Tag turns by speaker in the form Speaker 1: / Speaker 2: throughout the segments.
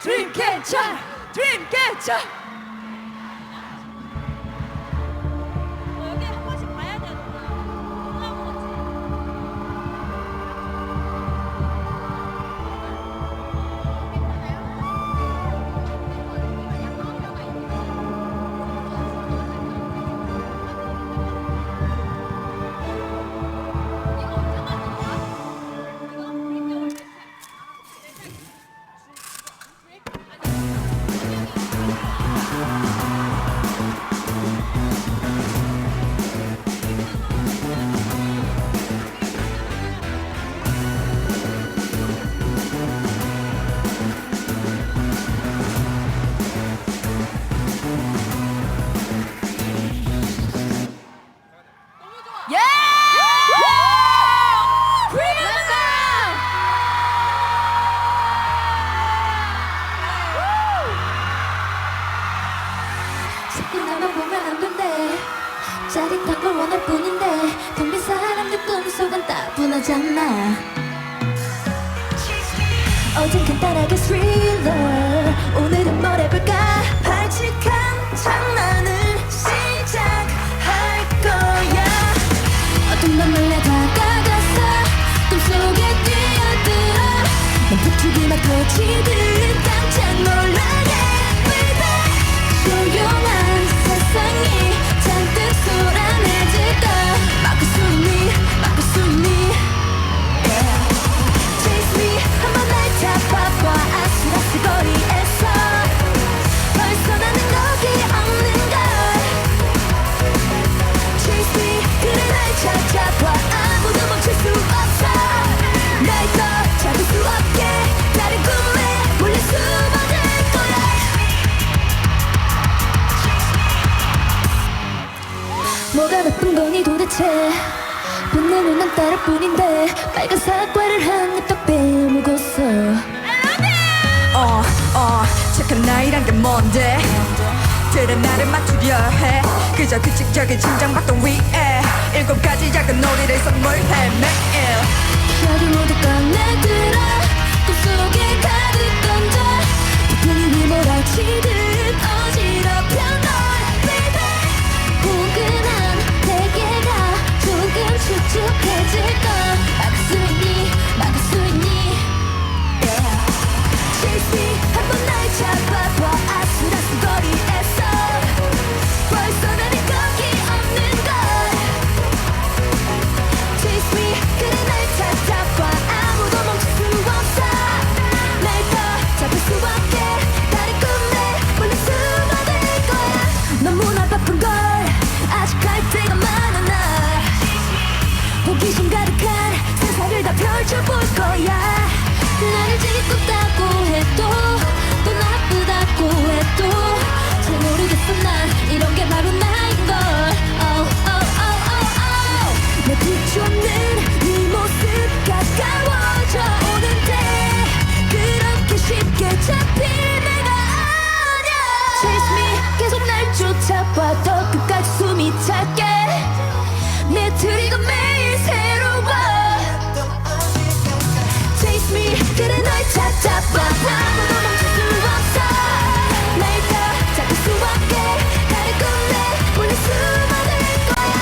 Speaker 1: Dreamcatcher, Dreamcatcher.
Speaker 2: 여기 한 번씩 봐야 되는데 올라온 거지.
Speaker 1: Yeah! Primavera Sound!
Speaker 3: 자꾸 나만 보면 안 된대. 짜릿한 걸 원할 뿐인데 텅빈 사람들 꿈속은 따분하잖아. 어젠 간단하게 스릴러, 오늘은 뭘 해볼까? 발칙한 장난을 시작할 거야. 어떤 맘을 다가가서 꿈속에 뛰어들어. 넌 부추기만 터지듯 깜짝 놀라게 baby. 조용한 세상이 잔뜩 소란해질까. 막을 수 있니, 막을 수 있니. Chase me, 한번 날 잡아봐. 아슬아슬 거리에서 벌써 나는 거기 없는 걸. Chase me, 그래 날 찾아봐. 아무도 멈출 수 없어. 날 더 잡을 수 없게 다른 꿈에 몰려 숨어들 거야. 뭐가 나쁜 거니 도대체. 빛나는 난 따를 뿐인데 빨간 사과를 한 입 딱 빼먹었어.
Speaker 1: 착한 나이란 게 뭔데? 들은 나를 맞추려 해. 그저 규칙적인 심장박동 위에 7가지 작은 놀이를 선물해 매일.
Speaker 3: 별을 모두 꺼내들어. 꿈속에 가득 던져. 부푼이 몰아치듯 어지럽혀 널 baby. 포근한 대게가 조금 축축해질까. 막을 수 있니, 막을 수 있니. Chase me, 한번 날 잡아봐. 아슬아슬 거리에서 벌써 나는 거기 없는 걸. Chase me, 그래 날 찾아봐. 아무도 멈출 수 없어. 날 더 잡을 수 없게 다른 꿈에 몰려 숨어들 거야. 너무나 바쁜 걸 아직 할 때가 많아. 나 호기심 가득한 세상을 다 펼쳐볼 거야. 나를 짓궂다고 해도 또 나쁘다고 해도 잘 모르겠어. 난 이런 게 바로 나인걸. 내 비춰는 네 모습 가까워져 오는데 그렇게 쉽게 잡힐 내가 아냐. Chase me, 계속 날 쫓아봐. 더 끝까지 숨이 차게. 내 트리가 매일 새로워. Chase me, 그래 널 찾아봐. 아무도 멈출 수 없어. 날 더 잡을 수 없게 다른 꿈에 몰려 숨어들 거야.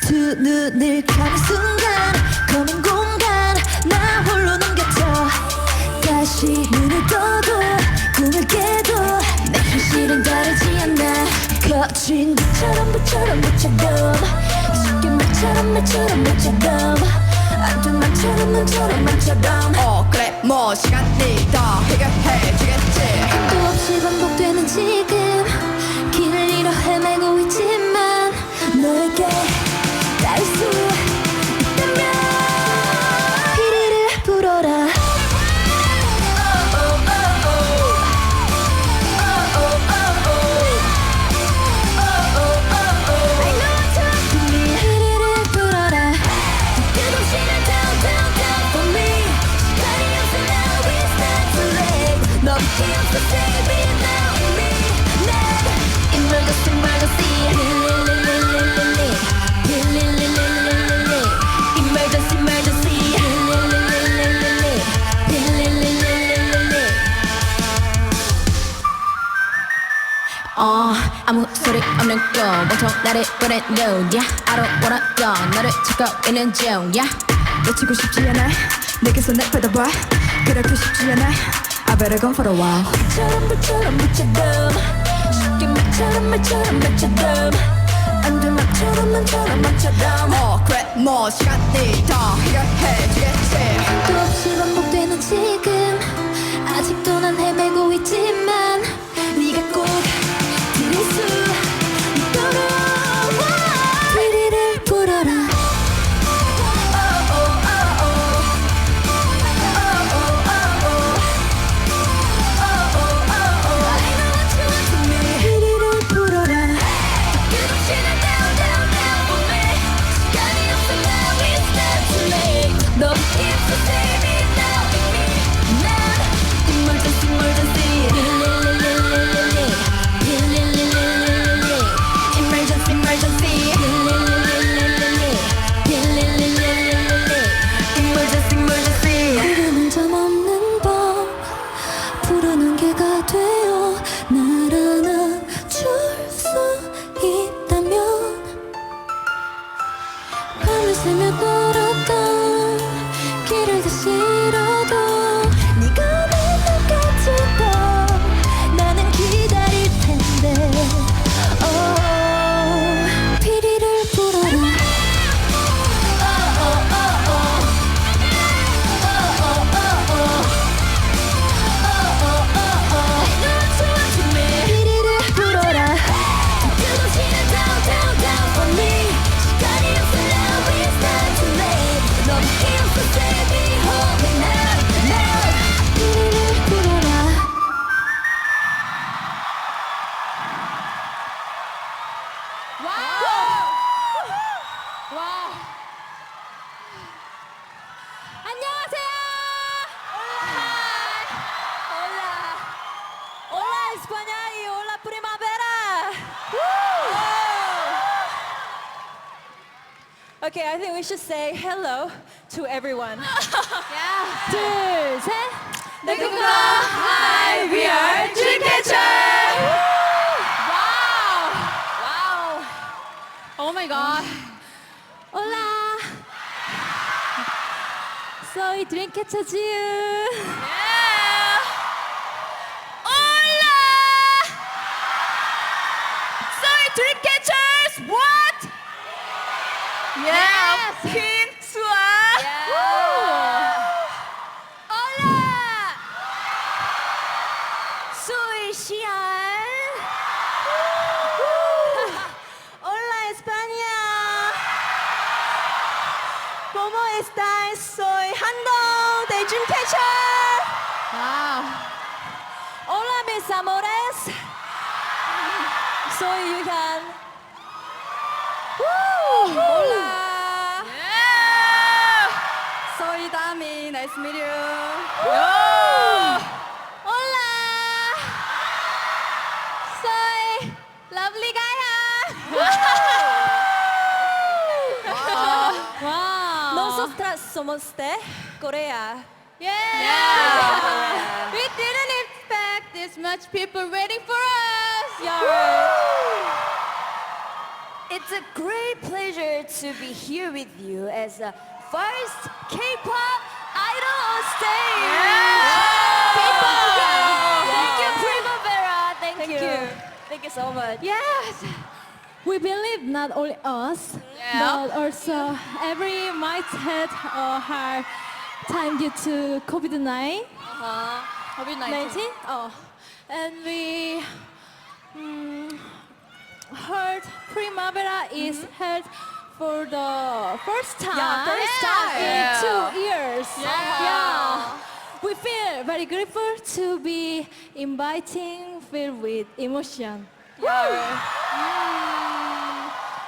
Speaker 3: 두 눈을 감은 순간 검은 공간 나 홀로 넘겼죠. 다시 눈을 떠도 꿈을 깨도 내 현실은 다르지 않아. 거친 것처럼 무처럼 쉽게 말처럼 안된 말처럼
Speaker 1: 그래 뭐 시간이 더 해결해주겠지.
Speaker 3: 또 없이 반복되는 지금 길을 잃어 헤매고 있지만 너에게 닿을 수 있다면 피리를 불어라. here to save me now and me. Now, emergency, emergency. Emergency, emergency. 아무 소리 없는 거 보통 나를 보낸 no yeah I don't wanna go 너를 찾고 있는 중 yeah
Speaker 1: 놓치고 싶지 않아 내게서 내빼다봐 그렇게 쉽지 않아 I better go for a while
Speaker 3: 불처럼 묻혀둠 쉽게 말처럼 맺혀둠 안돼 말처럼
Speaker 1: 그래 뭐 시간이 더 해결해주겠지
Speaker 3: 또 없이 반복되는 지금 아직도 난 헤매고 있지만 네가 꼭 들을 수 있도록 피리를 불어라 피리를 불어라 끝없이 날 down down down for me 시간이 없어 now it's not too late 너 있어 save me now and me now emergency emergency emergency emergency emergency emergency 흐르는 점 없는 밤 푸른 안개가 되어 날 안아줄 수 있다면 밤을 새며 걸었던 길을 다시 잃어도 네가 맨날 같은 나는 기다릴 텐데 피리를 불어라 피리를 불어라 끝없이 날 down down down for me 시간이 없어 now it's not too late 넌 here to save me hold me now now 피리를 불어라
Speaker 2: 와우. 안녕하세요. Hola. Hola España y hola Primavera. Okay, I think we should say hello to everyone. yeah. 둘, 셋. 누군가. Hi, we are Dreamcatcher. Wow. Wow. Oh my god. Hola. Soy Dreamcatcher Jiu. Yeah. Hola. Soy Dreamcatchers. What? Yeah. Pin Sua. Yeah. Hola. Soy Xian. Hola España. ¿Cómo estás? Soy Handong de Dreamcatcher. Wow. Hola mis amores. Soy Yuhan. Hola. Yeah.
Speaker 1: Soy Dami nice to meet you
Speaker 2: Hola. Soy Lovely Gaia. Wow. Nosotras somos de Corea. Yeah. We didn't expect this much people waiting for us. Yeah.
Speaker 4: It's a great pleasure to be here with you as the first K-pop idol on stage. Thank you, Primavera. Thank you. Thank you so much.
Speaker 2: Yes. We believe not only us, but also every might had a hard time due to COVID-19. COVID-19. Oh, and we heard Primavera is held for the first time, in 2 years. Yeah. We feel very grateful to be inviting, filled with emotion.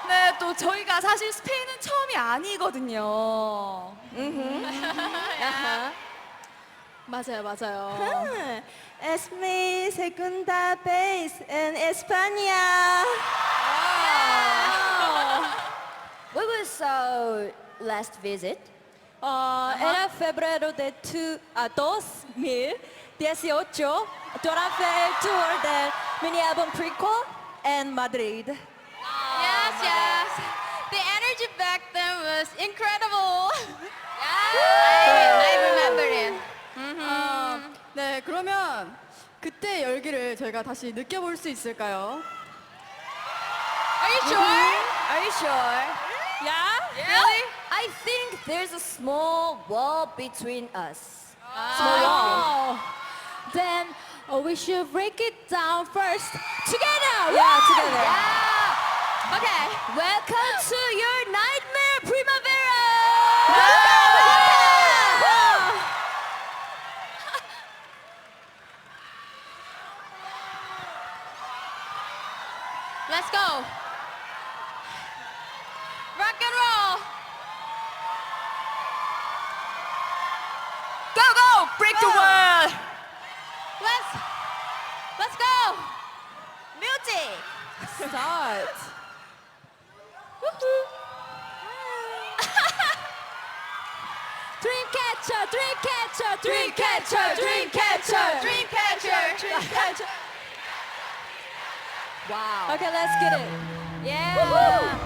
Speaker 5: 네, 또 저희가 사실 스페인은 처음이 아니거든요.
Speaker 2: 맞아요, 맞아요.
Speaker 3: Es mi segunda vez en España.
Speaker 4: What was our last visit?
Speaker 3: Era febrero de 2018 durante el tour del mini álbum Prequel en Madrid.
Speaker 5: Yes, yes. The energy back then was incredible. I remember it.
Speaker 1: 네, 그러면 그때 열기를 저희가 다시 느껴볼 수 있을까요?
Speaker 5: Are you sure?
Speaker 4: Are you sure?
Speaker 3: Yeah?
Speaker 5: Really?
Speaker 4: I think there's a small wall between us.
Speaker 2: Oh. Then we should break it down first together.
Speaker 3: Yeah, together.
Speaker 4: Yeah. Okay. Welcome to your nightmare, Primavera.
Speaker 5: Let's go. Rock and roll.
Speaker 4: Go, go, break the wall.
Speaker 5: Let's go.
Speaker 4: Music.
Speaker 3: Start.
Speaker 2: Dreamcatcher, Dreamcatcher, Dreamcatcher,
Speaker 5: Dreamcatcher,
Speaker 2: Dreamcatcher.
Speaker 5: Dreamcatcher, Dreamcatcher.
Speaker 4: Wow.
Speaker 3: Okay, let's get it.
Speaker 4: Yeah.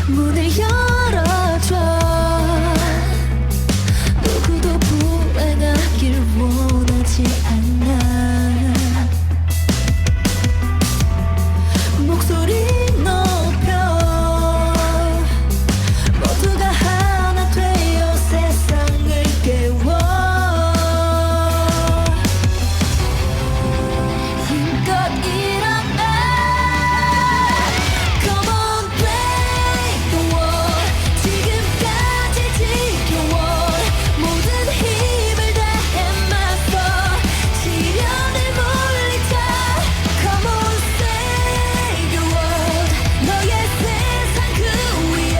Speaker 3: 문을 열어줘. 누구도 불행하길 원하지 않아. 목소리 높여. 모두가 하나 되어 세상을 깨워. 힘껏 일어나. Come on, break the wall. 지금까지 지켜온 모든 힘을 다해 맞서 시련을 물리쳐. Come on, save your world. 너의 세상 그 위에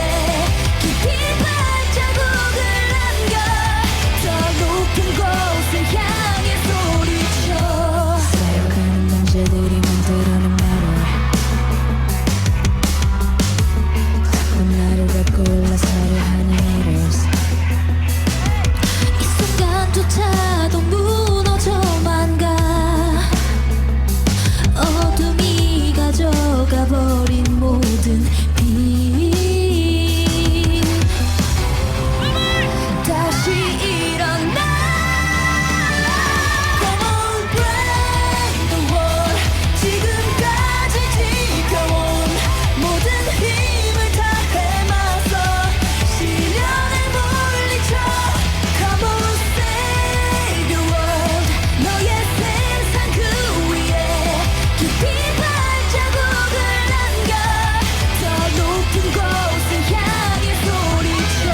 Speaker 3: 깊이 발자국을 남겨. 더 높은 곳을 향해 소리쳐. 쌓여가는 남자들이 만들어낸 말을 나를 갖고 올라서려 하는 haters. 이 순간조차도 무너져만 가. 어둠이 가져가 버린 모든 빛. 다시 일어나. Come on, break the wall. 지금까지 지켜온 모든 힘을 다해 맞서 시련을 물리쳐. Come on, save your world. 너의 세상 그 위에 깊이 발자국을 남겨. 더 높은 곳을 향해 소리쳐.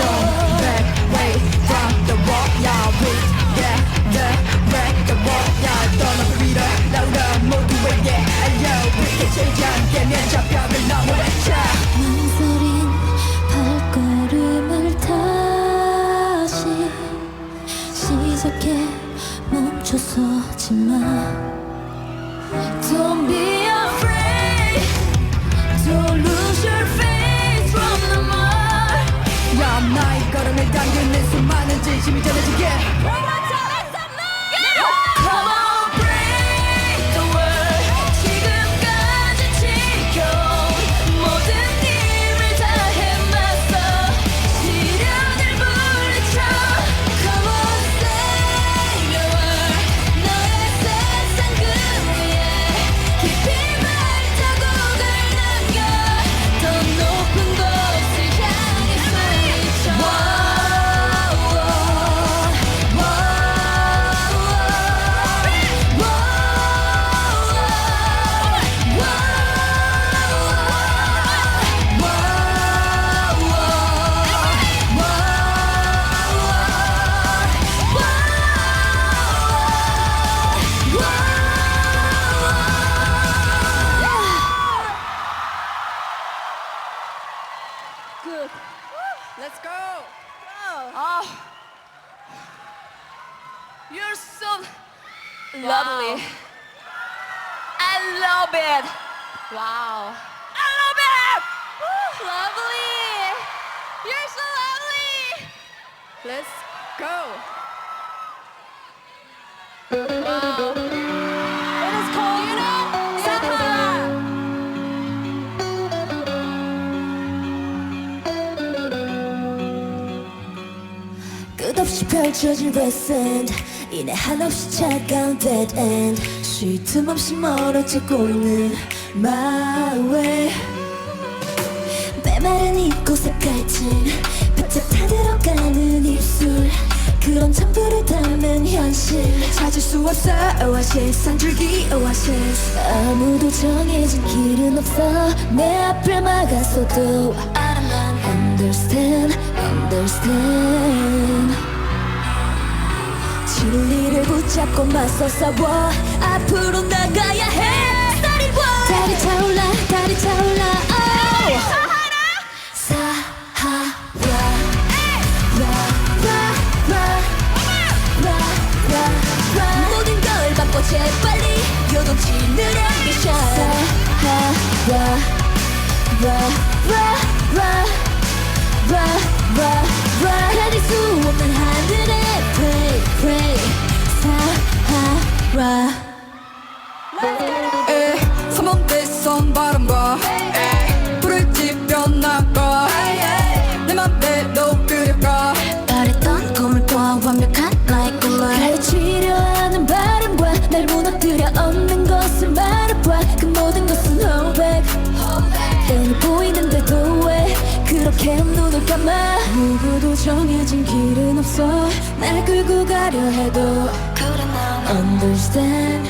Speaker 1: Back way from the wall, yeah, wait, yeah, yeah, break the wall, yeah, 떠나고 밀어 나오라 모두에게 알려. 그렇게 채지 않게 면접벽을 넘어내자.
Speaker 3: 망설인 발걸음을 다시 시작해. 멈춰서지 마. Don't be afraid. Don't lose your faith from the mark.
Speaker 1: 야, 나의 걸음을 당기는 수많은 진심이 전해지게.
Speaker 3: Come on, break the world. 지금까지 지켜온 모든 힘을 다해 맞서 시련을 물리쳐. Come on, save your world. 너의 세상 그 위에 깊이 발자국을 남겨. 더 높은 곳을 향해 소리쳐. Whoa, whoa, whoa.
Speaker 4: lovely. I love it.
Speaker 5: Wow.
Speaker 4: I love it.
Speaker 5: Lovely. You're so lovely.
Speaker 1: Let's go.
Speaker 5: Wow.
Speaker 2: It is called Sahara.
Speaker 3: 끝없이 펼쳐진 레슨 이내 한없이 차가운 dead end 쉴 틈 없이 멀어지고 있는 my way 메마른 이곳에 갈증 바짝 타들어가는 입술 그런 전부를 담은 현실 찾을 수 없어 oasis 한 줄기 oasis 아무도 정해진 길은 없어 내 앞을 막아서도 understand 진리를 붙잡고 맞서 싸워 앞으로 나가야 해 달이 차올라 달이 차올라 oh. 사하라 모든 걸 바꿔 재빨리 요동치는 ambition 가릴 수 없는 하늘에 pray pray 사하라
Speaker 1: 삼원대 선바람과 불을 지펴나가 내 맘대로 그려가
Speaker 3: 바랬던 꿈을 꿔 완벽한 나의 꿈을 가르치려 하는 바람과 날 무너뜨려 없는 것을 말해봐 그 모든 것은 hold back 뻔히 보이는데도 왜 그렇게 눈을 감아 누구도 정해진 길은 없어 날 끌고 가려 해도 understand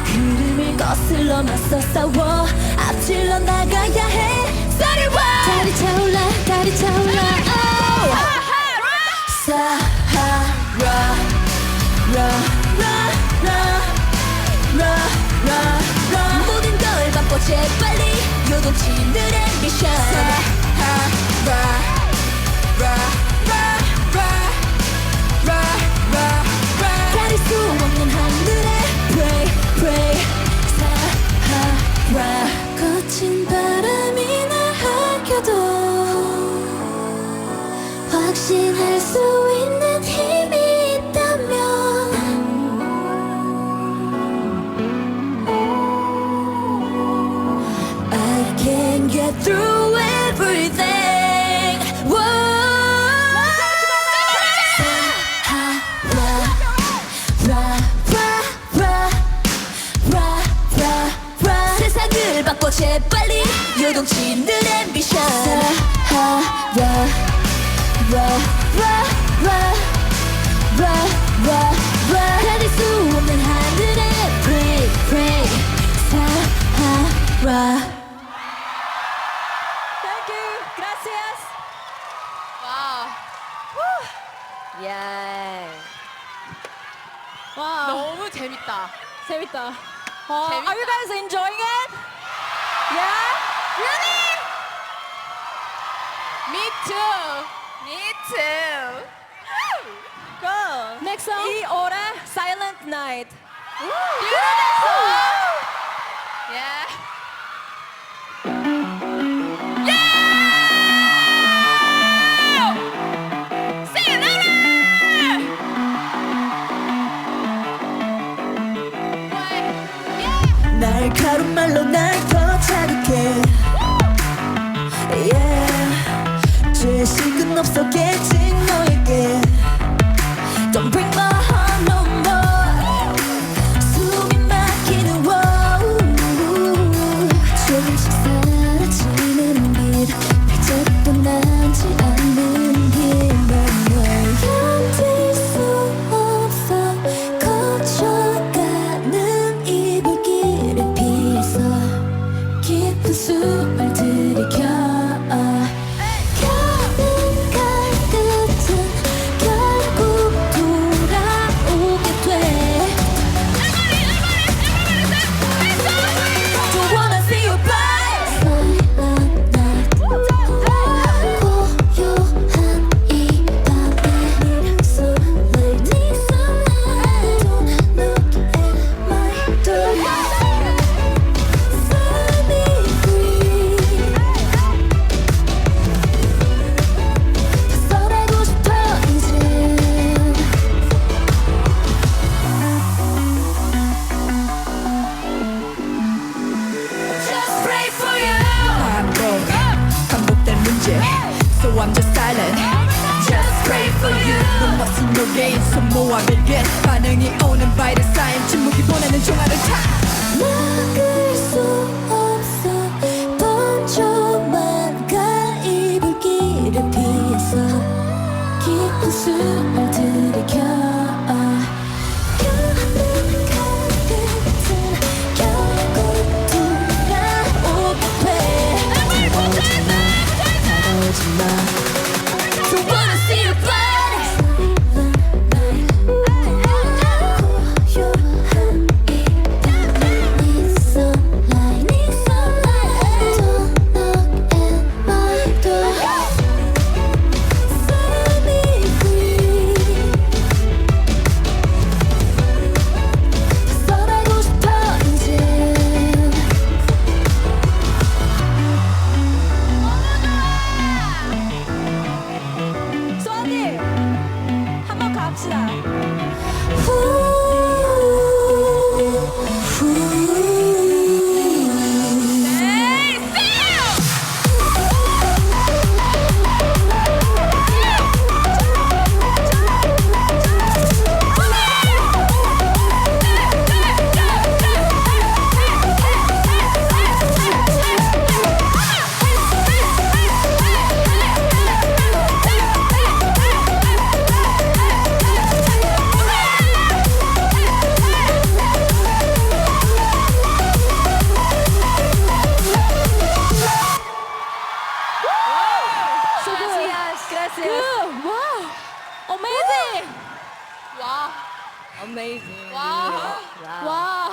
Speaker 3: 흐름을 거슬러 맞서 싸워 앞질러 나가야 해 달이 차올라 달이 차올라 oh. 사하라 모든 걸 바꿔 재빨리 요동치는 ambition 가릴 수 없는 하늘에 pray pray 사하라 거친 바람이 날 핥혀도 확신할 수 있는 힘이 있다면 I can get through everything 세상을 바꿔 재빨리 요동치는 ambition 가릴 수 없는 하늘에 pray pray 사하라
Speaker 2: Thank you. Gracias.
Speaker 5: Wow.
Speaker 4: Yeah.
Speaker 2: 와,
Speaker 5: 너무 재밌다.
Speaker 2: 재밌다.
Speaker 5: 재밌다.
Speaker 2: Are you guys enjoying it? Yeah?
Speaker 5: Really? Me too. Me too.
Speaker 2: Go. Next song. 이 오래 Silent Night.
Speaker 5: You know that song? Yeah.
Speaker 3: 날카로운 말로 날 더 자극해 yeah. 죄식은 없었겠지 너에게 Don't break my heart no more 숨이 막히는 wow 조금씩 사라지는 빛 이제도 남지 않는 길만 널 견딜 수 없어 거쳐가는 이 불길을 피해서 깊은 숨을 들이켜 가는 갈 끝은 결국 돌아
Speaker 1: 조합을 위해서 반응이 오는 바이러스 사인 침묵이 보내는 종아를 타
Speaker 3: 막을 수 없어 번져만 가 이불길을 피해서 깊은 숨을 들이켜 곁눈 가득한 결국 돌아오게 돼 다가오지 마 Don't wanna see your body 고요한 이 Need sunlight Don't knock at my door Set me free 썰어고 싶어 이제
Speaker 2: 소원님 한번 갑시다. Good. Wow. Amazing.
Speaker 5: Wow.
Speaker 4: Amazing.
Speaker 5: Wow.
Speaker 2: Wow.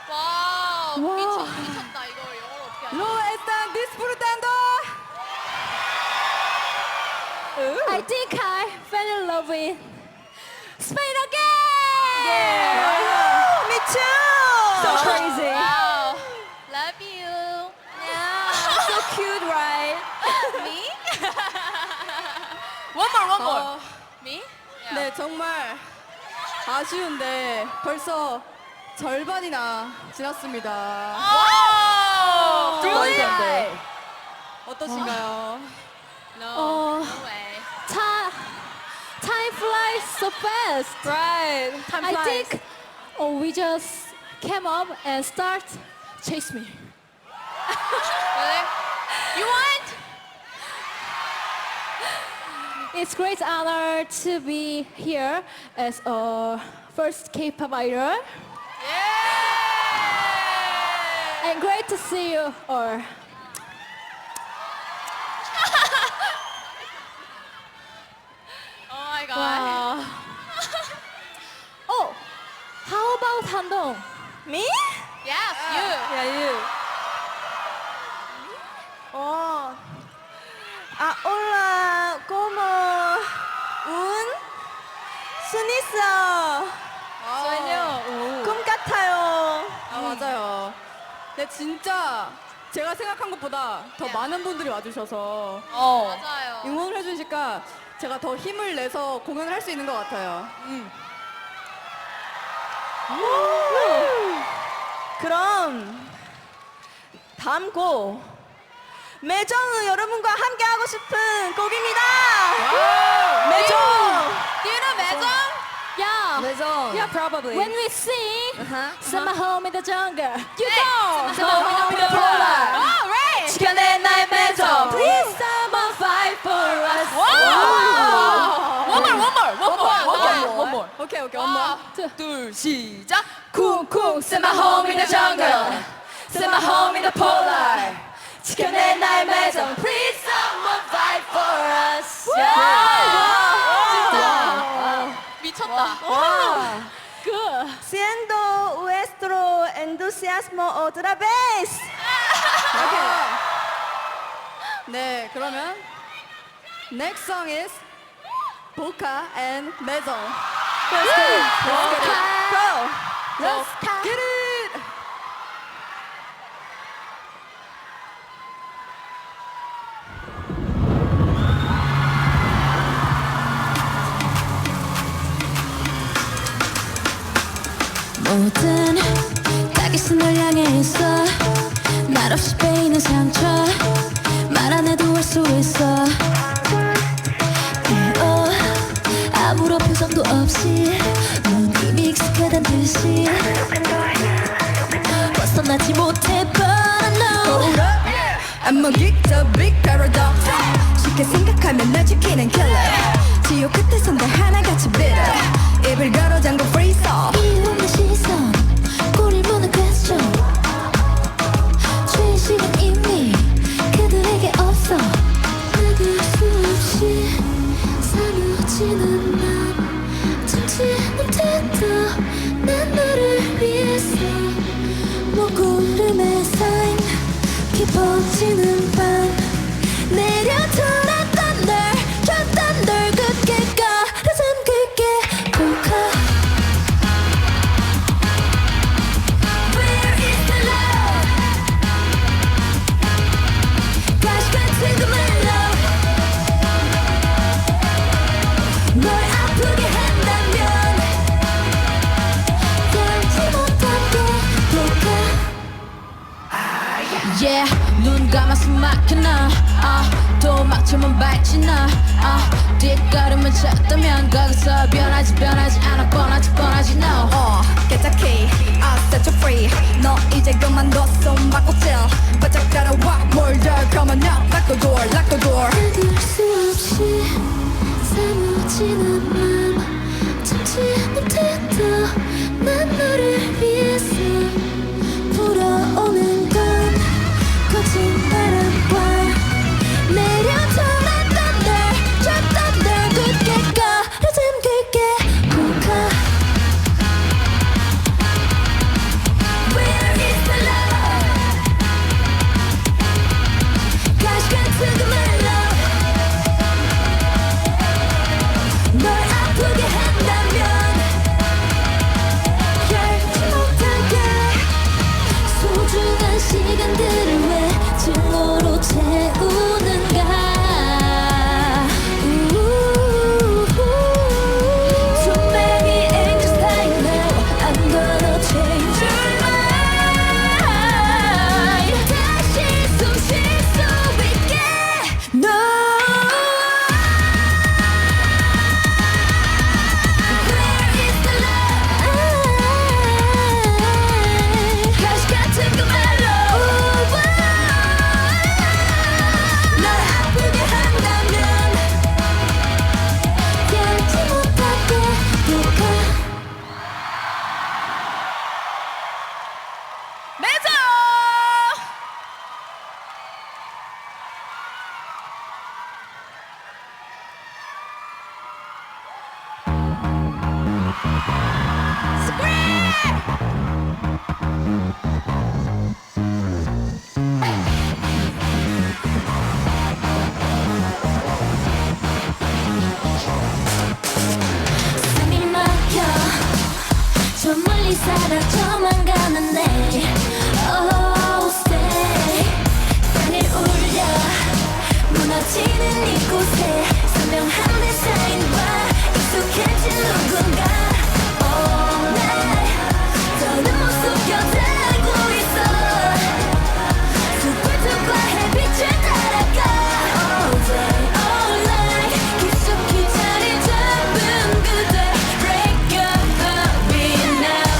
Speaker 5: 와우.
Speaker 2: 와.
Speaker 5: 미쳤다. 이거 영어로 어떻게 하냐?
Speaker 1: No están disfrutando
Speaker 2: I think I fell in love with Spain again.
Speaker 1: Me too
Speaker 2: So crazy.
Speaker 5: Wow. Love you.
Speaker 4: So cute, right?
Speaker 5: Me?
Speaker 1: One more
Speaker 5: Me?
Speaker 1: 네 정말 아쉬운데 벌써 절반이나 지났습니다
Speaker 5: 와우.
Speaker 1: 완전데 어떠신가요?
Speaker 5: No. No way.
Speaker 2: Time flies so fast.
Speaker 1: Right time
Speaker 2: I
Speaker 1: flies.
Speaker 2: think we just came up and start chase me.
Speaker 5: Really? You want?
Speaker 2: It's great honor to be here as a first K-pop idol,
Speaker 5: Yeah.
Speaker 2: and great to see you all.
Speaker 5: Oh my god.
Speaker 2: Wow. Oh, how about Handong?
Speaker 1: Me?
Speaker 5: Yes, you.
Speaker 1: Yeah, you. 올라 como 순 있어. 꿈 같아요. 맞아요. 네, 진짜 제가 생각한 것보다 더 많은 분들이 와주셔서
Speaker 5: 맞아요.
Speaker 1: 응원을 해주시니까 제가 더 힘을 내서 공연을 할 수 있는 것 같아요.
Speaker 6: 그럼 다음 곡 매정 여러분과 함께 하고 싶은 곡입니다. 매정.
Speaker 5: Do you know Maison?
Speaker 2: Yeah.
Speaker 4: Maison.
Speaker 2: Yeah, probably. When we sing, Summer Home in the Jungle. You
Speaker 5: Hey.
Speaker 2: know.
Speaker 5: Summer Home in the Polar. Oh, right.
Speaker 6: 지켜낸 나의 매정.
Speaker 2: Please someone fight for us.
Speaker 5: Wow. One more.
Speaker 1: 오케이, 엄마.
Speaker 6: 둘 시작.
Speaker 2: 쿵쿵
Speaker 6: Send my home in the jungle. Send my home in the polar. 지켜낸 나의 매정. Please someone fight for us.
Speaker 5: 미쳤다.
Speaker 2: Good.
Speaker 6: Siendo nuestro entusiasmo otra vez.
Speaker 1: 네, 그러면 next song is Boca and Maison. Let's get it. Go. Let's get it.
Speaker 3: 모든 타깃은 널 향해 있어 말없이 베이는 상처 말 안 해도 알 수 있어 표정도 없이 눈이 익숙하단 듯이 벗어나지 못해 but I know
Speaker 1: Hold up I'm a geek the big paradox 쉽게 생각하면 날 지키는 killer 지옥 끝에 선들 하나같이 bitter 입을 걸어 잠궈 freeze off
Speaker 3: 이유 없는 시선 꼬리를 무는 question 죄의식은 이미 그들에게 없어 막을 수 없이 사무치는 맘 참지 못했다 난 너를 위해서 목구름에 쌓인 깊어지는 밤 내려돌았던 널 줬던 널 굳게 깔아 잠글게 Boca Where is the love 가시 같은 그 mellow 널 아프게 한다면 열지 못하게 Boca
Speaker 6: Yeah, 눈 감아 숨 막혀놔 또 막혀만 밟지 나 뒷걸음을 쳤다면 거기서 변하지 않아 뻔하지 no
Speaker 1: Get the key I'll set you free 너 이제 그만둬 손 바꿔칠 바짝 따라와 뭘 더 come on now Lock the door Lock the door
Speaker 3: 막을 수 없이 사무치는 맘 참지 못했다 난 너를 위해서 불어오는 건 거친 바람과 내려돌았던 널 줬던 널 굳게 깔아 잠글게 Boca Where is the love 가시 같은 그 mellow 널 아프게 한다면 열지 못하게 소중한 시간들을 왜 증오로 채우는가 So many angels dying now I'm gonna change your mind 다시 숨 쉴 수 있게 No Where is the love 가시 같은 그 mellow 널 아프게 한다면 열지 못하게 Boca
Speaker 6: Maison!
Speaker 3: 숨이 막혀 저 멀리 사라져만 가는 내 Oh stay 단을 울려 무너지는 이곳에 선명한 내 사인과 익숙해진 누군가 All night 더는 못 속여들고 있어 숲불들과 햇빛을 따라가 All day all night 깊숙이 자리 잡은 그대 Break your heart beat now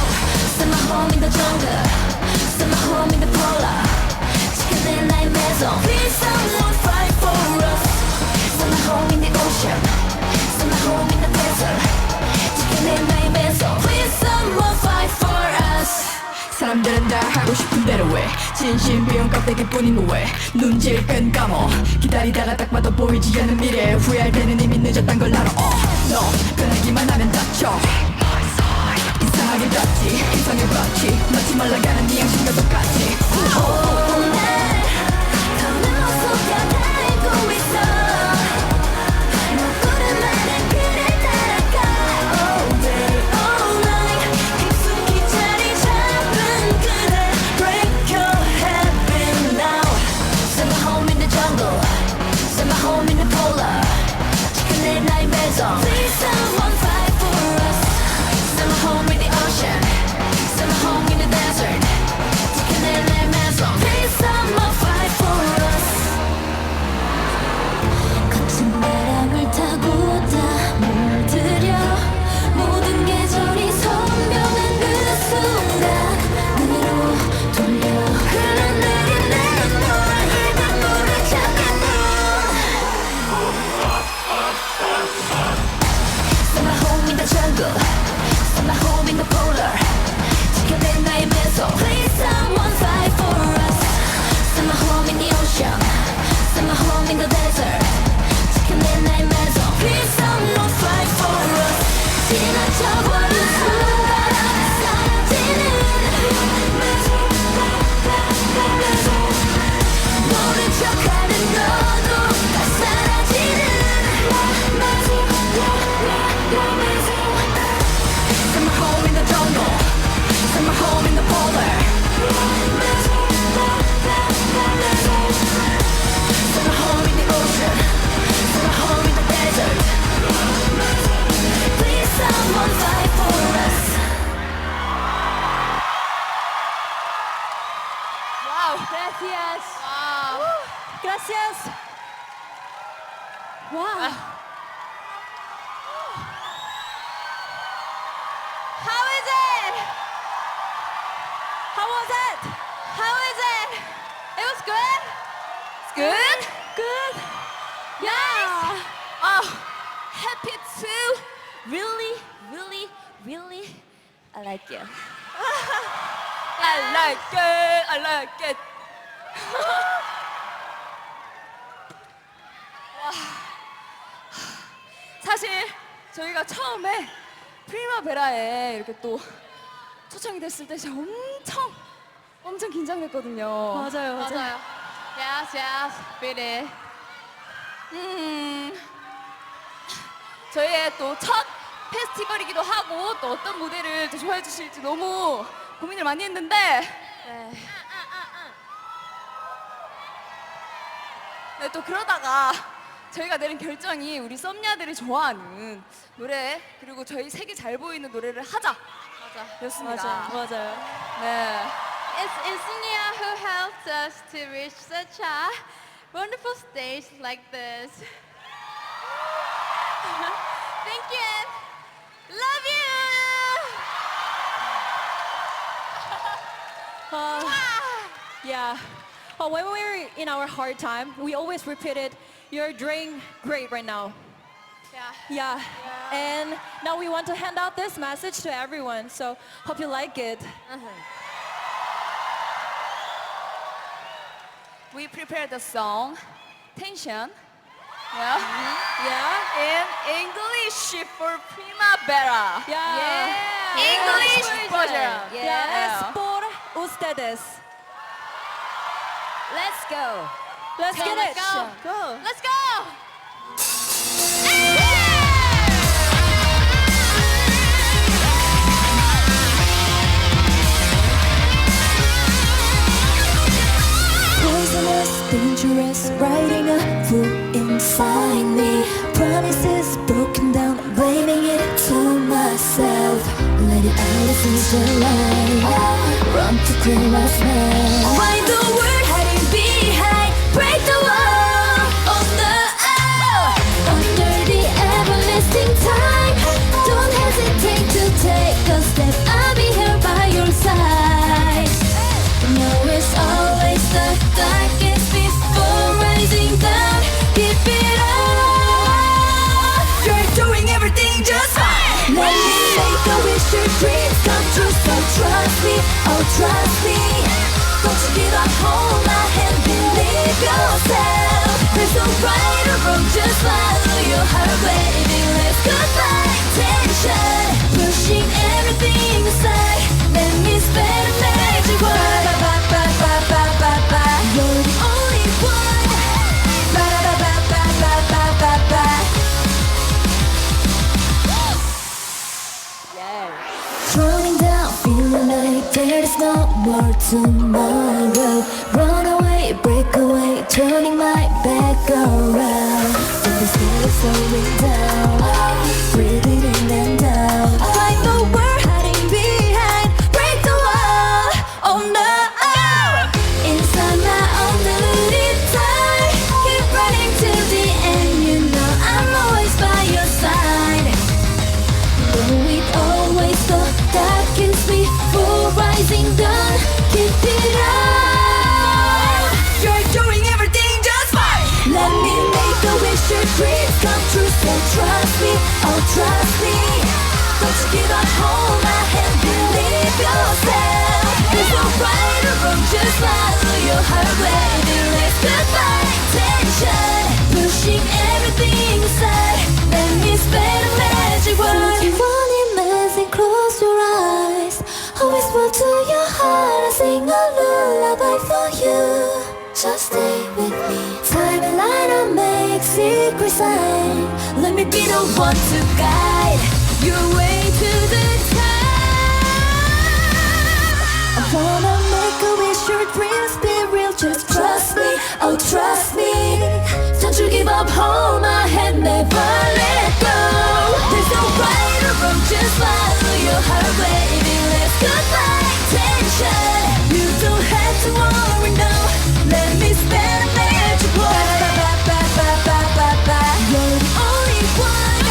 Speaker 3: Send my home in the jungle Send my home in the polar 지켜내 나의 Maison Please someone fight for us Send my home in the ocean Send my home in the desert 지켜내 나의 Maison Please someone fight for us
Speaker 1: 사람들은 다 하고 싶은 대로 해 진심 비운 껍데기뿐인 왜 눈질끈 감어 기다리다가 딱 봐도 보이지 않는 미래 후회할 때는 이미 늦었단 걸 알아 너 변하기만 하면 다쳐 이상하게 닿지 이상해 봤지 마치 말라가는 네 양심과 똑같이
Speaker 3: All night 더는 못 속여들고 있어 먹구름만한 그를 따라가 All day all night 깊숙이 자리 잡은 그대 Break your heaven now Send my home in the jungle Send my home in the polar 지켜내 나의 Maison Please someone fight for us Send my home in the ocean Send my home in the desert 지켜내 나의 Maison Please someone fight for us 거친 바람을 타고 다 물들여
Speaker 4: happy too. Really, really, really, I like it. I like it. I like it. 와, 사실 저희가 처음에 프리마베라에 이렇게 또 초청이 됐을 때 진짜 엄청 긴장됐거든요.
Speaker 2: 맞아요, 맞아요.
Speaker 5: 맞아요. Yes, yes, Piri.
Speaker 4: 저희의 또 첫 페스티벌이기도 하고 또 어떤 무대를 또 좋아해 주실지 너무 고민을 많이 했는데 네, 또 그러다가 저희가 내린 결정이 우리 썸녀들이 좋아하는 노래 그리고 저희 색이 잘 보이는 노래를 하자 였습니다.
Speaker 2: 맞아요.
Speaker 4: 네.
Speaker 5: It's Insignia who helped us to reach such a wonderful stage like this. Thank you and love you!
Speaker 2: Yeah. When we were in our hard time, we always repeated, "You're doing great right now."
Speaker 5: Yeah.
Speaker 2: Yeah. And now we want to hand out this message to everyone. So hope you like it.
Speaker 4: We prepared the song Tension. Yeah.
Speaker 2: Yeah.
Speaker 4: In English for Primavera.
Speaker 2: Yeah.
Speaker 4: English version.
Speaker 2: Yeah. Es por ustedes.
Speaker 4: Let's go.
Speaker 2: Let's get it.
Speaker 5: Let's go.
Speaker 2: Go.
Speaker 5: Let's go!
Speaker 3: Poisonous, dangerous, writing a fool inside me. Promises broken down, blaming it to myself. Let it out as it's a lie. Run to clear my smell. Find the word hiding behind. Break the wall of the hour. Under the everlasting time. Don't hesitate to take a step. I'll be here by your side. No, it's always the darkest before rising down. Keep it up. You're doing everything just fine. Let me make a wish your dreams come true. So trust me, oh trust me. Don't you give up, hold my hand, believe yourself. There's no right or wrong, just follow your heart, baby. Let's goodbye tension, pushing everything aside. Let me spend a magic word. You're the only one. Drowning down, feeling like there's no more tomorrow. Run away, break away, turning my back around. When the sky is slowing down, breathing in and down. Find the word hiding behind, break the wall. Oh no! Inside my own little time, keep running to the end. You know I'm always by your side. Though it always the darkest before rising dawn. Keep it up. You're doing everything just fine. Let me make a wish your dreams come true. So trust me, oh trust me. Don't you give up, hold my hand, believe yourself. There's no right or wrong, just follow your heart, baby. Let's goodbye tension, pushing everything aside. Let me spell a magic word. If you want it, messing, close your eyes. Always whisper to your heart, I sing a lullaby for you. Just stay with me. Timeline, I make secret sign. Let me be the one to guide your way to the top. I wanna make a wish, your dreams be real. Just trust me, oh trust me. Don't you give up, hold my hand, never let go. There's no right or wrong, just follow your heart, baby. Let's goodbye tension. You don't have to worry, no. Let me spend a magic word. You're the only one.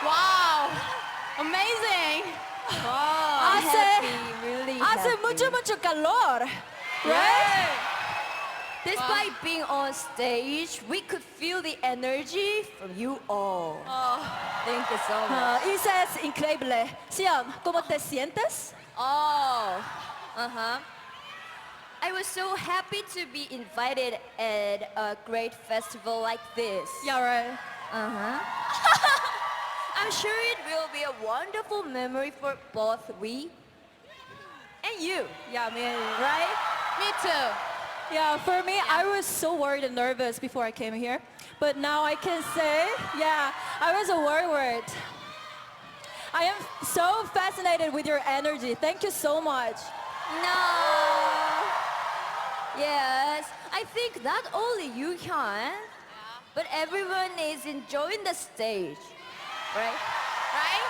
Speaker 5: Wow! Amazing!
Speaker 2: I say, hace mucho calor.
Speaker 4: Right?
Speaker 3: Despite being on stage, we could feel the energy from you all. Thank you so much.
Speaker 2: It says increíble. Sion, ¿cómo te sientes?
Speaker 3: Oh, I was so happy to be invited at a great festival like this.
Speaker 2: Yeah, right.
Speaker 3: I'm sure it will be a wonderful memory for both we and you.
Speaker 2: Yeah, me.
Speaker 3: Right?
Speaker 5: Me too.
Speaker 2: Yeah, for me, I was so worried and nervous before I came here. But now I can say, yeah, I was worried. I am so fascinated with your energy. Thank you so much.
Speaker 3: No. Yes, I think not only you can, but everyone is enjoying the stage. Right? Right?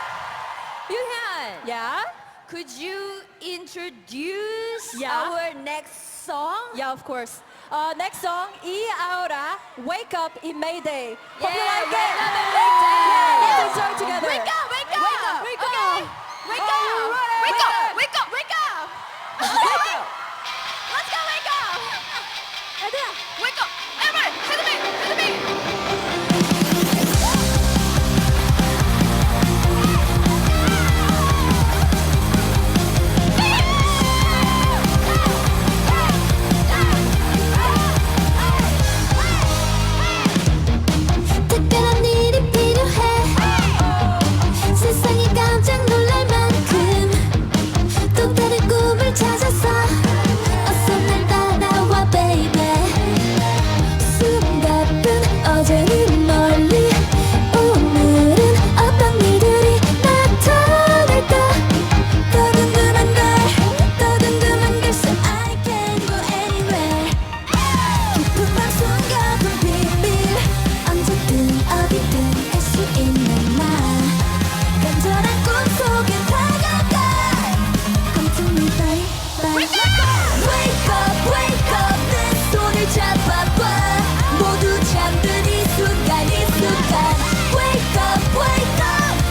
Speaker 3: You can.
Speaker 2: Yeah?
Speaker 3: Could you introduce
Speaker 2: Yeah.
Speaker 3: our next song?
Speaker 2: Yeah, of course. Next song, E Ahora, Wake Up in Mayday. Hope you
Speaker 3: Yeah,
Speaker 2: like
Speaker 3: Wake
Speaker 2: it.
Speaker 3: Up in Mayday.
Speaker 2: Yeah, let's enjoy it together.
Speaker 3: Wake up, wake up,
Speaker 2: Wake up.
Speaker 3: wake up, wake up,
Speaker 2: Alright.
Speaker 3: wake up, wake up, wake up. Okay. Let's go, wake up.
Speaker 2: 얘들아.
Speaker 3: Wake up, everybody, to the beat, to the beat.
Speaker 6: 특별한 일이 필요해 세상이 깜짝 놀랄 만큼 또 다른 꿈을 찾아서 어서 날 따라와 baby 숨가쁜 어제는 멀리 오늘은 어떤 일들이 나타날까 더 궁금한 걸 so I can go anywhere 깊은 밤 숨겨둔 비밀 언제든 어디든 알 수 있는 나 간절한 꿈속에 다가가 Come to me baby Wake up 내 손을 잡아봐 모두 잠든 이 순간 Wake up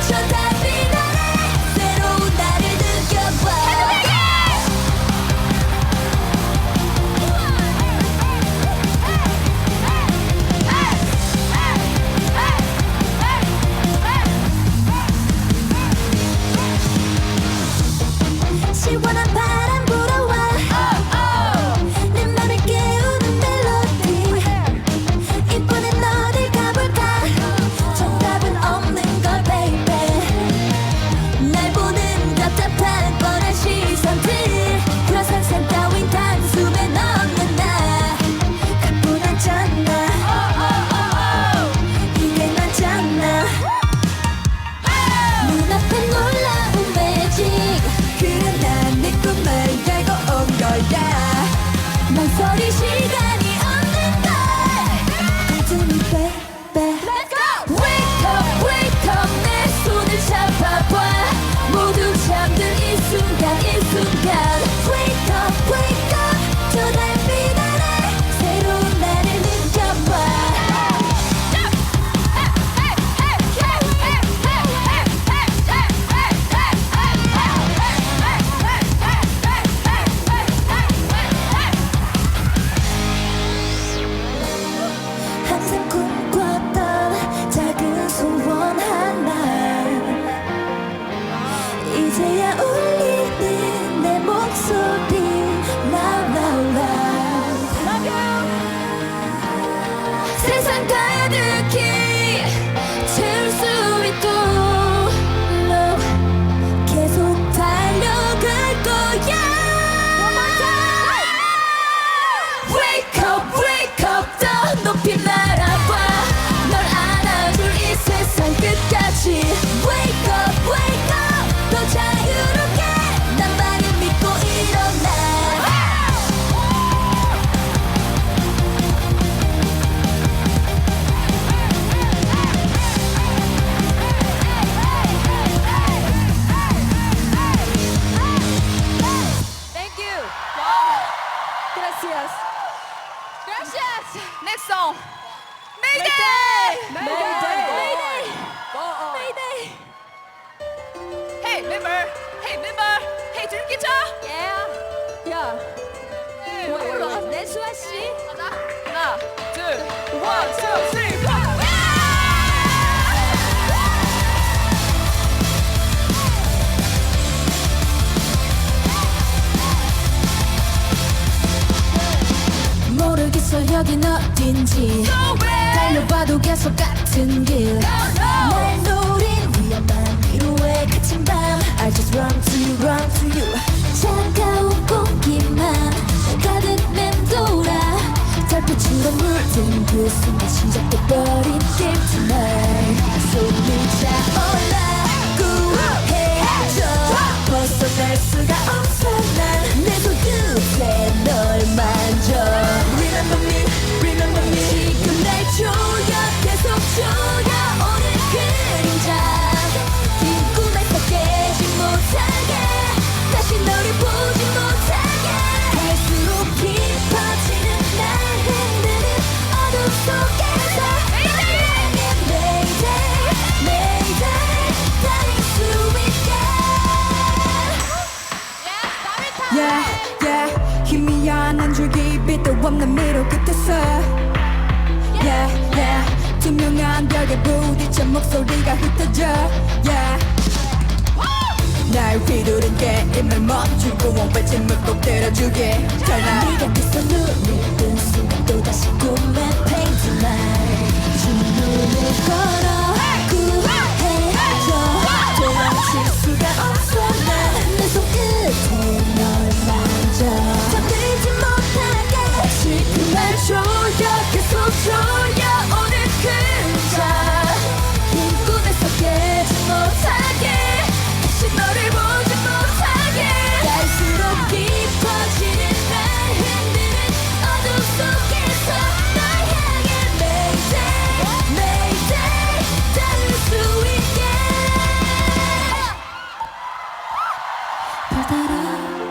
Speaker 6: 저 달빛 아래 새로운 나를 느껴봐 시원한 바람 불어와 내 맘을 깨우는 멜로디 이번엔 어딜 가볼까 정답은 없는 걸 baby 날 보는 답답한 뻔한 시선들 그런 상상 따윈 단숨에 넣는 나 가뿐하잖아 이게 맞잖아 눈앞에 놀라운 매직 그래 난 네 꿈을 열고 온 거야 망설일 시간이 없는 걸 Come to me baby Let's go! Wake up 내 손을 잡아봐 모두 잠든 이 순간 Wake up 저 달빛 아래 새로운 나를 느껴봐 항상 꿈꿨던 작은 소원 하나 이제야 울리는 내 목소리 Loud loud loud 세상 가득히 채울 수 있도록 계속 달려갈 거야 Wake up 더 높이 날아봐 널 안아줄 이 세상 끝까지 Wake up 더 자유롭게 나만을 믿고 일어나
Speaker 3: Thank you.
Speaker 2: Gracias.
Speaker 4: Gracias. Next song. Mayday.
Speaker 2: Mayday.
Speaker 4: Hey member. Hey Dreamcatcher.
Speaker 3: Yeah.
Speaker 2: 야. 네, 수아 씨.
Speaker 4: 가자. 하나, 둘, 원, 투, 쓰리, 포.
Speaker 6: 모르겠어 여긴 어딘지 달려봐도 계속 같은 길 날 노린 위험한 미로에 갇힌 밤 I just run to you 차가운 공기만 가득 맴돌아 달빛으로 물든 그 순간 시작돼버린 게임 tonight 손을 차올라 구해줘 벗어날 수가 없어 난 내 손끝에 널 만져 Remember me 지금 날 조여 계속 조여 오늘 그림자 긴 꿈에서 깨지 못하게 다시 너를 보지 못하게 갈수록 깊어지는 날 흔드는 어둠 속에서 널 향해 Mayday Mayday 달릴 수 있게
Speaker 1: Yeah, 희미한 한 줄기 빛도 없는 미로 끝에서 Yeah, 투명한 벽에 부딪혀 목소리가 흩어져 Yeah 날 휘두른 게임을 멈추고 원패치 묵고 때려주게 전화
Speaker 6: 네가 그 눈을 뜬 순간 또다시 꿈에 paint tonight 주문을 걸어 구해줘 도망칠 수가 없어 난 내 손끝에 널 만져 잠들지 못하게 지금 날 조여 계속 조여 오늘 그림자 긴 꿈에서 깨지 못하게 다시 너를 보지 못하게 갈수록 깊어지는 날 흔드는 어둠 속에서 널 향해 Mayday Mayday 달릴 수 있게 별따라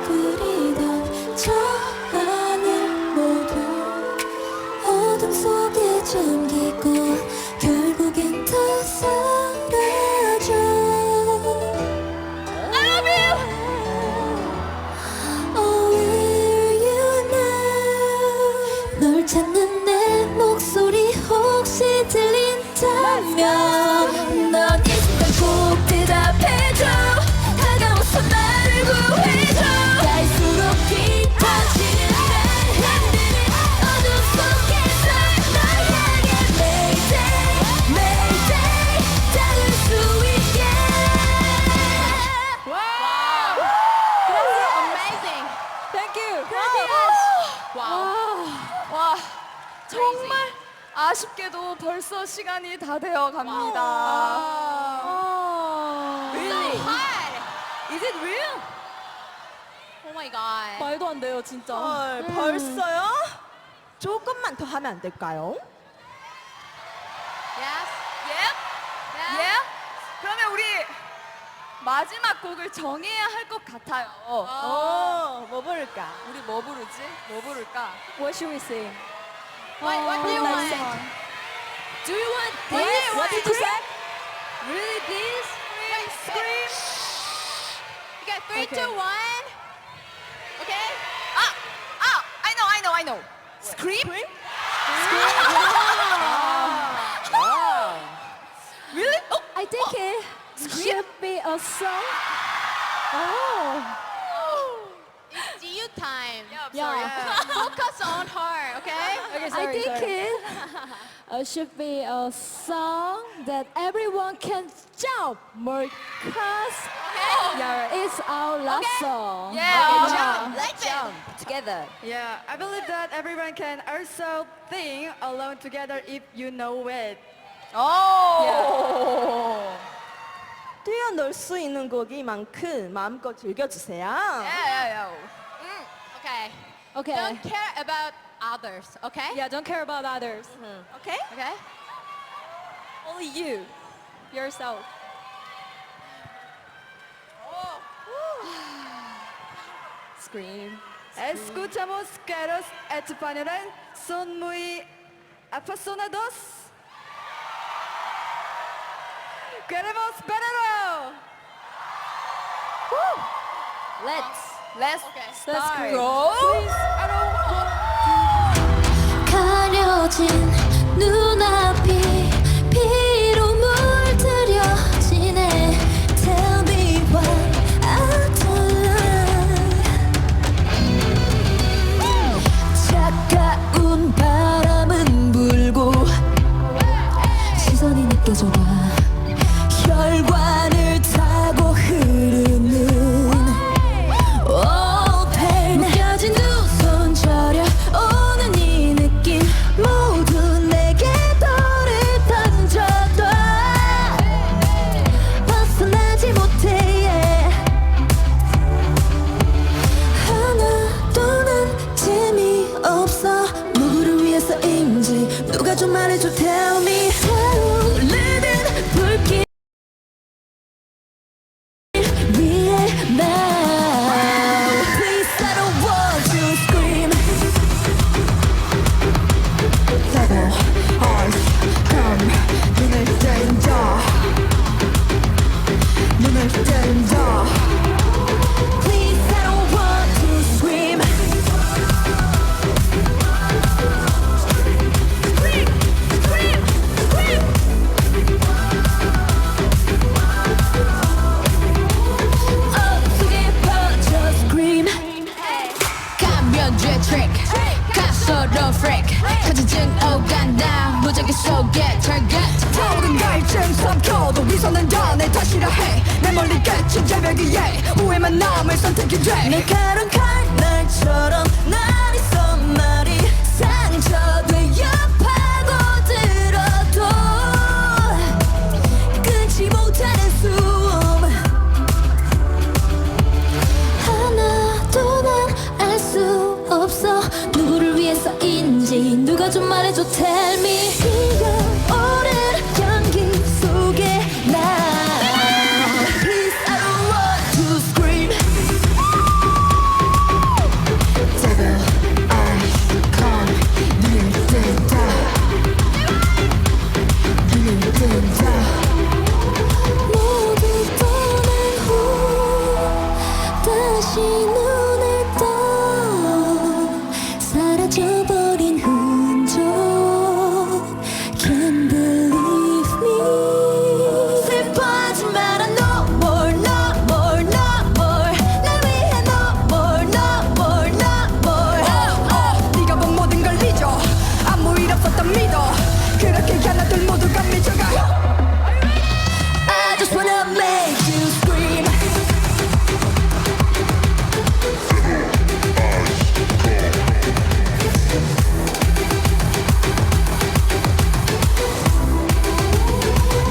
Speaker 6: 그리던 저 하늘 모두 어둠 속에 잠기고 결국엔 다 사라져 I love you Oh will you now 널 찾는 내 목소리 혹시 들린다면 넌 이 순간 꼭 대답해줘 다가와서 나를 구해줘 갈수록 깊어지는 날 흔드는 어둠 속에서 널 향해 Mayday Mayday 달릴 수 있게
Speaker 5: Amazing.
Speaker 2: Thank you.
Speaker 4: 와, 정말 아쉽게도 벌써 시간이 다 되어 갑니다.
Speaker 2: Really?
Speaker 5: Hi.
Speaker 2: Is it real?
Speaker 5: Oh my god.
Speaker 2: 말도 안 돼요, 진짜.
Speaker 7: 헐, 벌써요? 조금만 더 하면 안 될까요?
Speaker 5: Yes.
Speaker 4: 예? 예? 그러면 우리 마지막 곡을 정해야 할 것 같아요.
Speaker 7: 뭐 부를까?
Speaker 4: 우리 뭐 부르지? 뭐 부를까?
Speaker 2: What should we sing?
Speaker 5: What do you
Speaker 2: Nice
Speaker 5: want?
Speaker 2: song. Do you want this? What did you say? Really this?
Speaker 5: Scream. Okay, 3,
Speaker 2: Okay.
Speaker 5: 2, 1. Okay?
Speaker 4: I know. Scream? Really? Oh,
Speaker 2: I think it should be a song. Oh.
Speaker 5: It's you time.
Speaker 2: Yeah.
Speaker 5: Focus on her, okay?
Speaker 2: Okay, I think it should be a song that everyone can jump more because it's our last song.
Speaker 4: Yeah.
Speaker 5: Let's jump.
Speaker 7: Together.
Speaker 8: Yeah, I believe that everyone can also sing along together if you know it.
Speaker 4: 오.
Speaker 7: 뛰어놀 수 있는 곡이만큼 마음껏 즐겨주세요.
Speaker 4: Yeah.
Speaker 5: Okay.
Speaker 2: Okay.
Speaker 5: Don't care about others, okay?
Speaker 2: Yeah, don't care about others.
Speaker 7: 오케이?
Speaker 5: Okay?
Speaker 2: Only you, yourself. Scream.
Speaker 8: Escuchamos caros españoles son muy apasionados. Queremos verlo.
Speaker 2: Let's
Speaker 4: Let's start.
Speaker 3: 가려진 눈앞이 피로 물들여지네. Tell me what I don't like. 차가운 바람은 불고 시선이 느껴져와 혈관을 타고 흐르는 묶여진 두 손 저려오는 이 느낌 모두 내게 돌을 던져도 벗어나지 못해. 하나도 난 재미없어. 누구를 위해서인지 누가 좀 말해줘. Tell me. 타오르는 불길 위에 나 Please I don't want to scream. Double eyes come. 눈을 뜬다. 눈을 뜬다. Please I don't want to scream. Scream, scream, scream. 어떻게 퍼져 scream.
Speaker 6: 감염주의 트릭 가소로운 freak 커져진 오간다 무작위 속에 target
Speaker 1: 모든 갈증 삼켜도 위선은 다 내 탓이라 해. 내 멀리 깨친 절벽 위에 후회만 남을 선택이 돼.
Speaker 3: 날카로운 칼날처럼 날 있어 말이 상처되어 파고들어도 끊지 못하는 숨. 하나도 난 알 수 없어. 누구를 위해서인지 누가 좀 말해줘. Tell me. 피어오른 연기 속에 나 Please I don't want to scream.
Speaker 1: Double eyes come. 눈을 뜬다. 눈을 뜬다.
Speaker 3: 모두 떠난 후 다시 눈을 떠 사라져버린 흔적. Can't believe me. 슬퍼하지 마라. No more, no more, no more. 날 위해 no more, no more, no more.
Speaker 1: 네가 본 모든 걸 잊어. 아무 일 없었던 믿어. 그렇게 하나둘 모두가 미쳐가.
Speaker 3: I just wanna make you scream.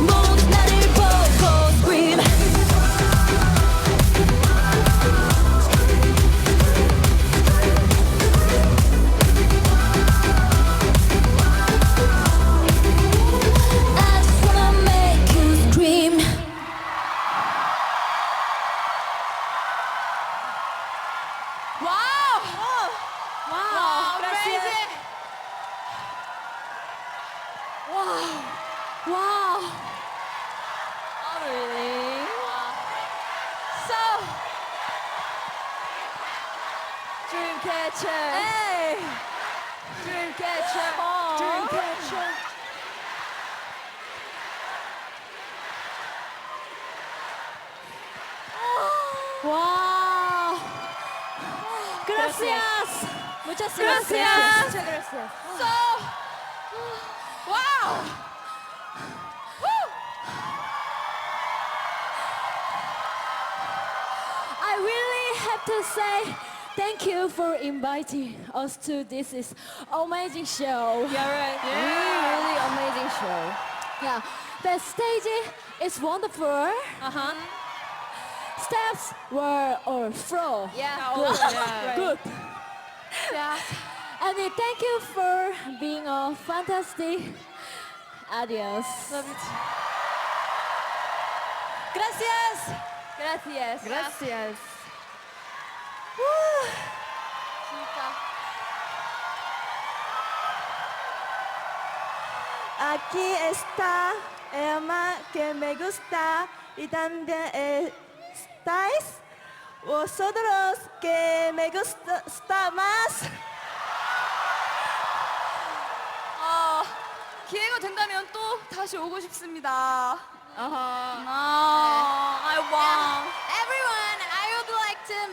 Speaker 3: 모두 나를 보고 scream. I just wanna make you scream.
Speaker 2: Wow,
Speaker 4: amazing.
Speaker 2: wow.
Speaker 4: Oh, really? So, Dreamcatcher.
Speaker 7: Hey.
Speaker 4: Dreamcatcher.
Speaker 7: Dreamcatcher.
Speaker 2: Wow. Gracias.
Speaker 7: Muchas
Speaker 4: Gracias.
Speaker 7: Muchas gracias.
Speaker 4: So, wow.
Speaker 2: I really have to say thank you for inviting us to this amazing show.
Speaker 4: Yeah, right.
Speaker 2: Really amazing show. Yeah, the stage is wonderful.
Speaker 4: Uh-huh.
Speaker 2: Steps were all flow.
Speaker 4: Yeah.
Speaker 2: Good.
Speaker 4: Yeah.
Speaker 2: Good.
Speaker 4: Yeah.
Speaker 2: And thank you for being a fantastic audience.
Speaker 4: Love you too.
Speaker 7: Gracias.
Speaker 4: Gracias.
Speaker 8: Gracias.
Speaker 4: 진짜.
Speaker 7: Aquí está el más que me gusta y también estáis Vosotros que me gusta más.
Speaker 4: 기회가 된다면 또 다시 오고 싶습니다. I want.
Speaker 5: Everyone, I would like to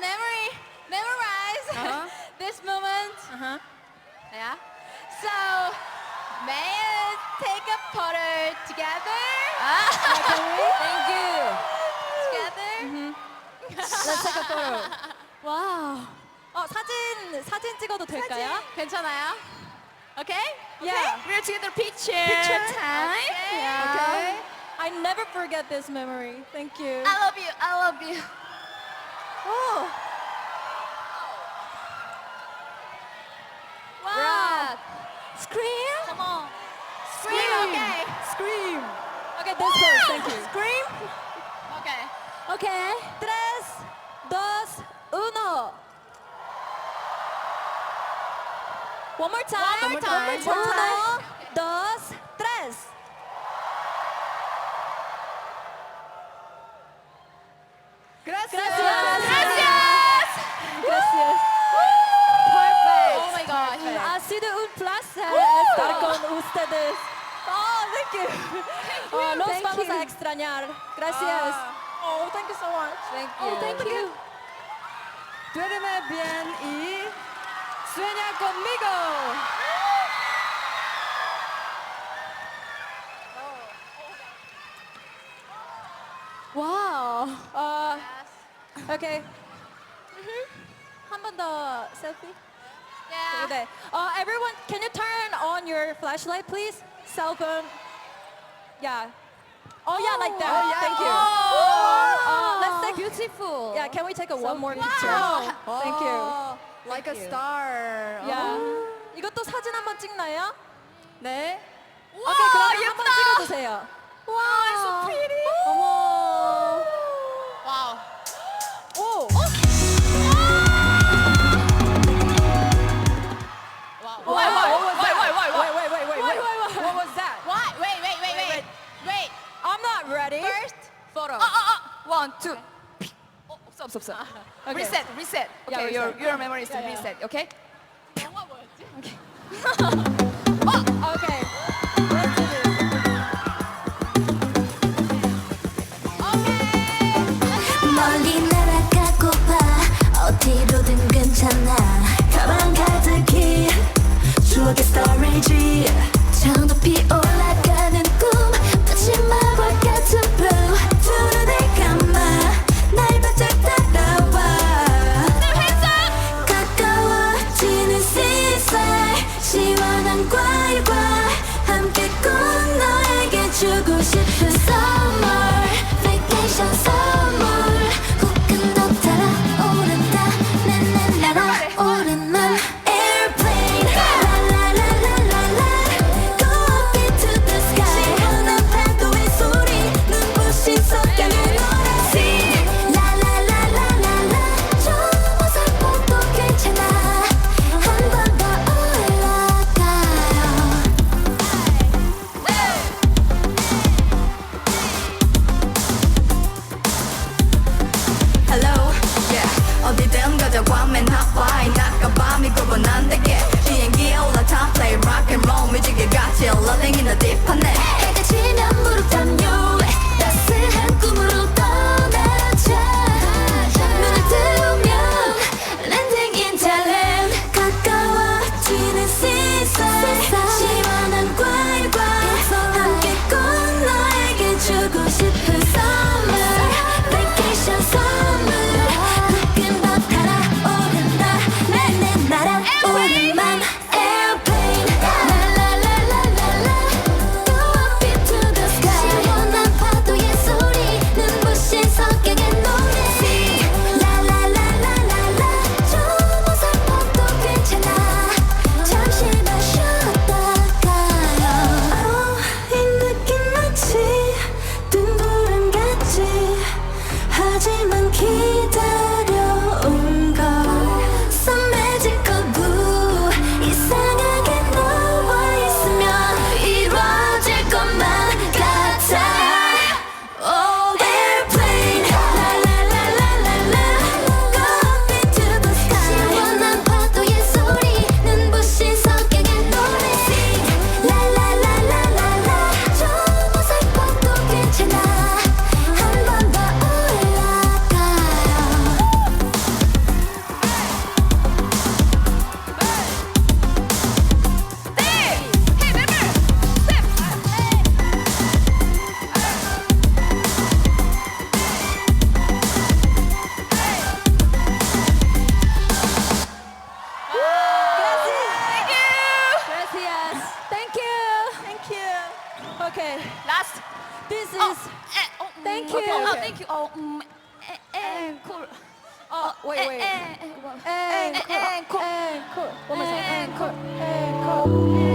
Speaker 5: memorize this moment. Yeah. So, may us take a photo together?
Speaker 2: Thank you.
Speaker 5: Together?
Speaker 2: Let's take a photo. 와우. 사진 찍어도 될까요?
Speaker 5: 괜찮아요? Okay?
Speaker 2: Yeah.
Speaker 4: We're together picture
Speaker 2: time.
Speaker 5: Yeah.
Speaker 2: Okay. I never forget this memory. Thank you.
Speaker 4: I love you. I love you.
Speaker 2: Oh.
Speaker 5: Wow.
Speaker 2: Scream.
Speaker 5: Come on.
Speaker 2: Scream.
Speaker 5: Okay.
Speaker 2: Scream. Okay, this first. Thank you. Scream.
Speaker 5: Okay.
Speaker 2: Okay. 3, 2, 1. One more time.
Speaker 5: One more time.
Speaker 2: 1, 2, 3.
Speaker 8: Gracias.
Speaker 2: Gracias. Perfect.
Speaker 5: Oh my gosh.
Speaker 2: Ha sido un placer estar con ustedes. Oh, thank you. Nos
Speaker 8: Thank
Speaker 2: vamos
Speaker 8: you.
Speaker 2: a extrañar. Gracias. Oh, thank you so much.
Speaker 4: Thank
Speaker 2: Oh, thank you.
Speaker 8: Duéreme bien y sueña conmigo.
Speaker 2: Wow. Okay. 한 번 더 selfie.
Speaker 5: Yeah.
Speaker 2: Okay. Everyone, can you turn on your flashlight, please? Cell phone. Yeah. Oh yeah, like that.
Speaker 8: Oh, yeah.
Speaker 2: Thank you. Let's take.
Speaker 8: Beautiful.
Speaker 2: Yeah, can we take one more picture? Thank you.
Speaker 8: Like a star.
Speaker 2: Yeah. 이것도 사진 한번 찍나요?
Speaker 8: 네.
Speaker 2: 오케이, 그럼 한번 찍어주세요. 와, so pretty. 어머.
Speaker 5: Wow.
Speaker 2: 오.
Speaker 4: Why?
Speaker 2: What was that?
Speaker 5: What? Wait.
Speaker 2: I'm not ready.
Speaker 5: First, photo.
Speaker 4: 1, 2. 없어.
Speaker 2: Okay.
Speaker 4: Reset.
Speaker 2: Yeah,
Speaker 4: Okay,
Speaker 2: reset.
Speaker 4: your memory is to
Speaker 2: Yeah.
Speaker 4: reset. Okay.
Speaker 2: Okay. Let's do this.
Speaker 3: 멀리 날아가고파 어디로든 괜찮아 가방 가득히 추억의 스토리지 저 높이 올라가는 꿈 마치 마법 같은 blue 두 눈을 감아 날 바짝 따라와 가까워지는 seaside 시원한
Speaker 2: Encore. One more time. Encore. Encore.